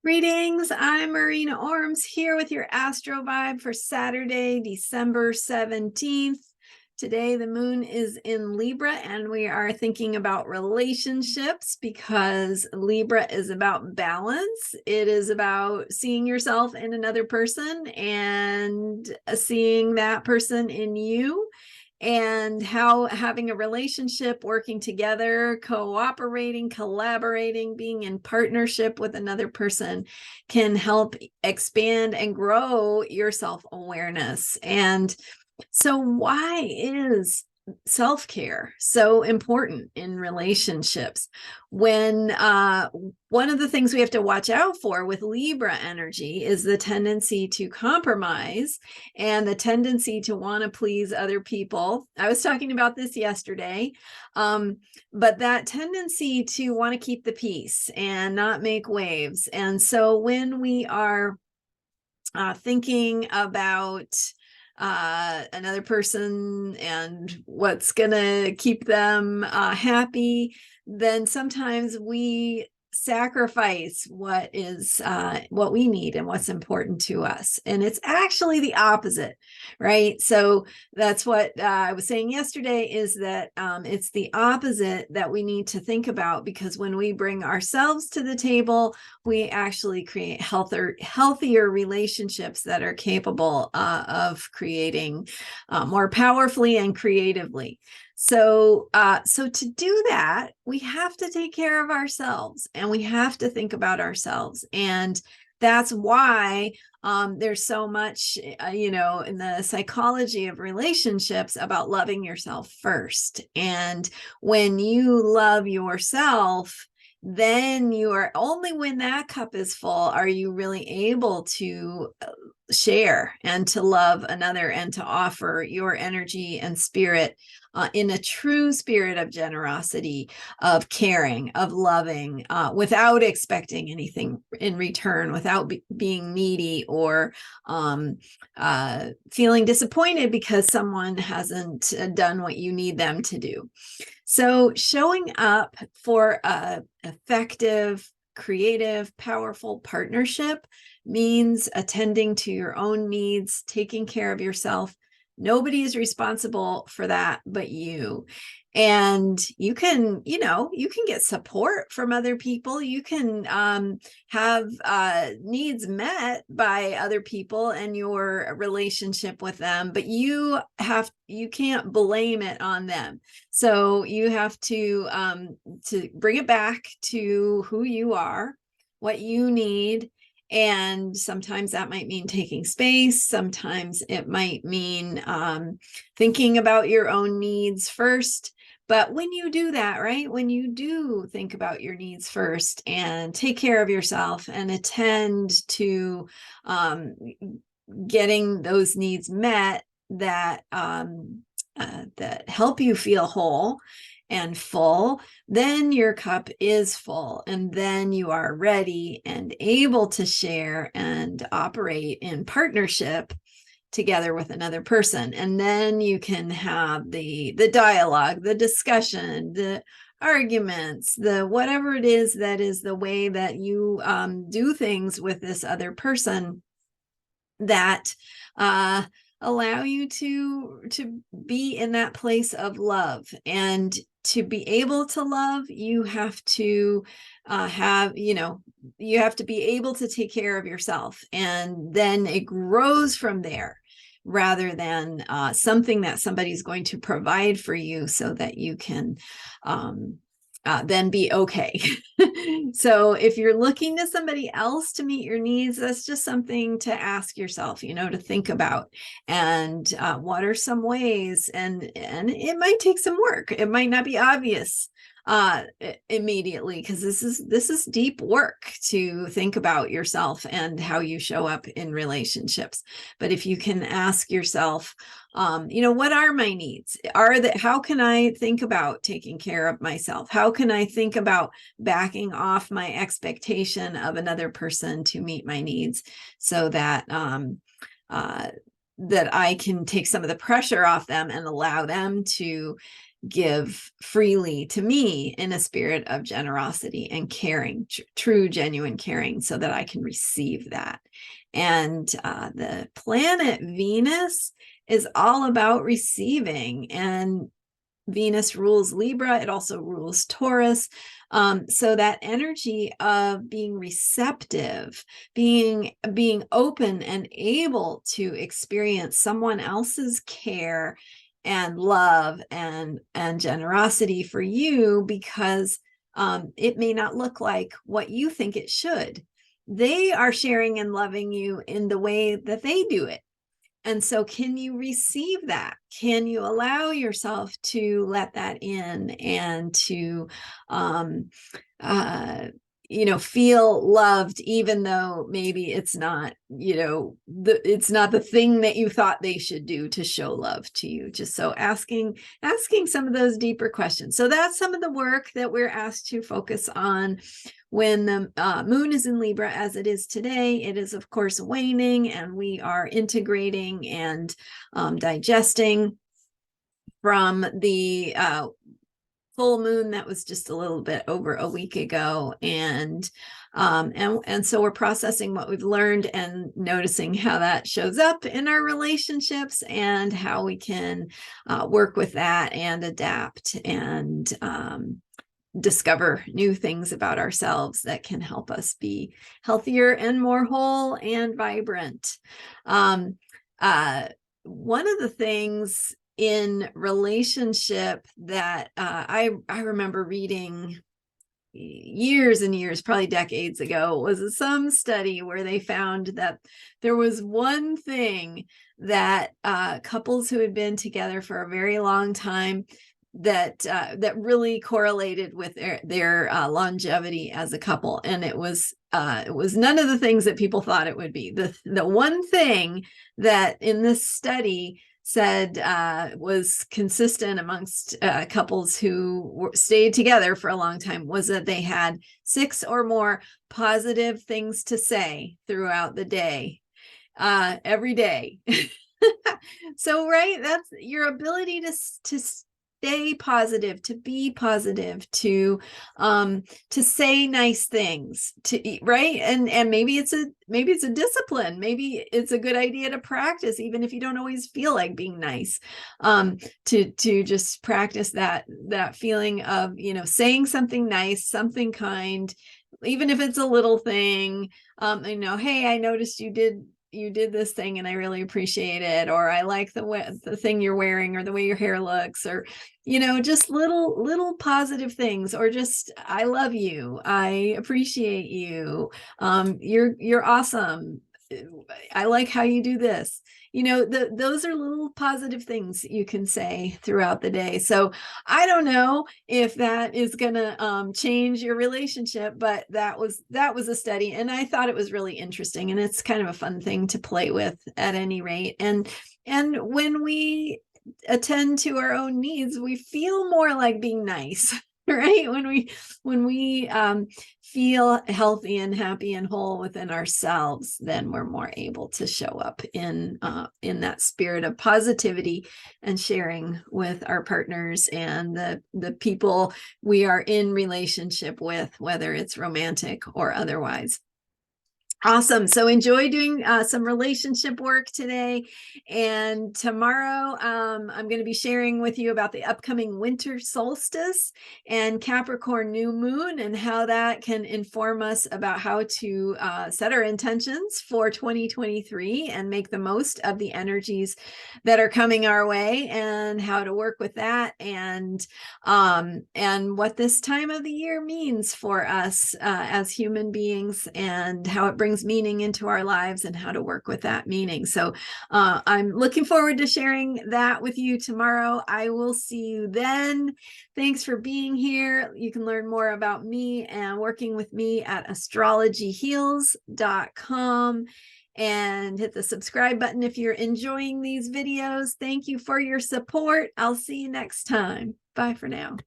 Greetings, I'm Marina Ormes here with your Astro Vibe for Saturday, December 17th. Today, the moon is in Libra, and we are thinking about relationships because Libra is about balance. It is about seeing yourself in another person and seeing that person in you, and how having a relationship, working together, cooperating, collaborating, being in partnership with another person can help expand and grow your self-awareness. And so why is self-care so important in relationships? When one of the things we have to watch out for with Libra energy is the tendency to compromise and the tendency to want to please other people. I was talking about this yesterday, but that tendency to want to keep the peace and not make waves. And so when we are thinking about another person and what's gonna keep them happy, then sometimes we sacrifice what we need and what's important to us, and it's actually the opposite, right? So that's what I was saying yesterday, is that it's the opposite that we need to think about, because when we bring ourselves to the table, we actually create healthier relationships that are capable of creating more powerfully and creatively. So to do that, we have to take care of ourselves, and we have to think about ourselves. And that's why there's so much, in the psychology of relationships about loving yourself first. And when you love yourself, then you are only when that cup is full are you really able to share and to love another and to offer your energy and spirit in a true spirit of generosity, of caring, of loving, without expecting anything in return, without being needy or feeling disappointed because someone hasn't done what you need them to do. So showing up for a effective, creative, powerful partnership means attending to your own needs, taking care of yourself. Nobody is responsible for that but you. And you can get support from other people. You can have needs met by other people and your relationship with them, but you can't blame it on them. So you have to bring it back to who you are, what you need. And sometimes that might mean taking space. Sometimes it might mean thinking about your own needs first. But when you do that, right, when you do think about your needs first and take care of yourself and attend to getting those needs met that that help you feel whole and full, then your cup is full, and then you are ready and able to share and operate in partnership together with another person. And then you can have the dialogue, the discussion, the arguments, the whatever it is that is the way that you do things with this other person that allow you to be in that place of love. And to be able to love, you have to you have to be able to take care of yourself, and then it grows from there, rather than something that somebody's going to provide for you so that you can then be okay. So if you're looking to somebody else to meet your needs, that's just something to ask yourself, to think about. And what are some ways? And it might take some work. It might not be obvious immediately, because this is deep work to think about yourself and how you show up in relationships. But if you can ask yourself, what are my needs? How can I think about taking care of myself? How can I think about backing off my expectation of another person to meet my needs, so that that I can take some of the pressure off them and allow them to give freely to me in a spirit of generosity and caring, true, genuine caring, so that I can receive that. And the planet Venus is all about receiving, and Venus rules Libra. It also rules Taurus. So that energy of being receptive, being open and able to experience someone else's care and love and generosity for you, because it may not look like what you think it should. They are sharing and loving you in the way that they do it. And so can you receive that? Can you allow yourself to let that in and to, feel loved, even though maybe it's not, it's not the thing that you thought they should do to show love to you. Just so asking some of those deeper questions. So that's some of the work that we're asked to focus on when the moon is in Libra, as it is today. It is, of course, waning, and we are integrating and digesting from the full moon that was just a little bit over a week ago. And so we're processing what we've learned and noticing how that shows up in our relationships, and how we can work with that and adapt and discover new things about ourselves that can help us be healthier and more whole and vibrant. One of the things in relationship that I remember reading years and years, probably decades ago, was some study where they found that there was one thing that couples who had been together for a very long time, that really correlated with their longevity as a couple. And it was none of the things that people thought it would be. The one thing that in this study said was consistent amongst couples who stayed together for a long time was that they had 6 or more positive things to say throughout the day, every day. So, right, that's your ability to stay positive, to be positive, to say nice things, to eat, right? And maybe it's a discipline. Maybe it's a good idea to practice, even if you don't always feel like being nice, to just practice that feeling of, saying something nice, something kind, even if it's a little thing. Hey, I noticed you did this thing and I really appreciate it, or I like the thing you're wearing, or the way your hair looks, or just little positive things, or just I love you, I appreciate you, you're awesome, I like how you do this. Those are little positive things you can say throughout the day. So I don't know if that is gonna change your relationship, but that was a study, and I thought it was really interesting, and it's kind of a fun thing to play with at any rate. And when we attend to our own needs, we feel more like being nice. Right? When we feel healthy and happy and whole within ourselves, then we're more able to show up in that spirit of positivity and sharing with our partners and the people we are in relationship with, whether it's romantic or otherwise. Awesome. So enjoy doing some relationship work today. And tomorrow, I'm going to be sharing with you about the upcoming winter solstice and Capricorn new moon, and how that can inform us about how to set our intentions for 2023 and make the most of the energies that are coming our way, and how to work with that, and what this time of the year means for us as human beings, and how it brings meaning into our lives, and how to work with that meaning. So I'm looking forward to sharing that with you tomorrow. I will see you then. Thanks for being here. You can learn more about me and working with me at astrologyheals.com, and hit the subscribe button if you're enjoying these videos. Thank you for your support. I'll see you next time. Bye for now.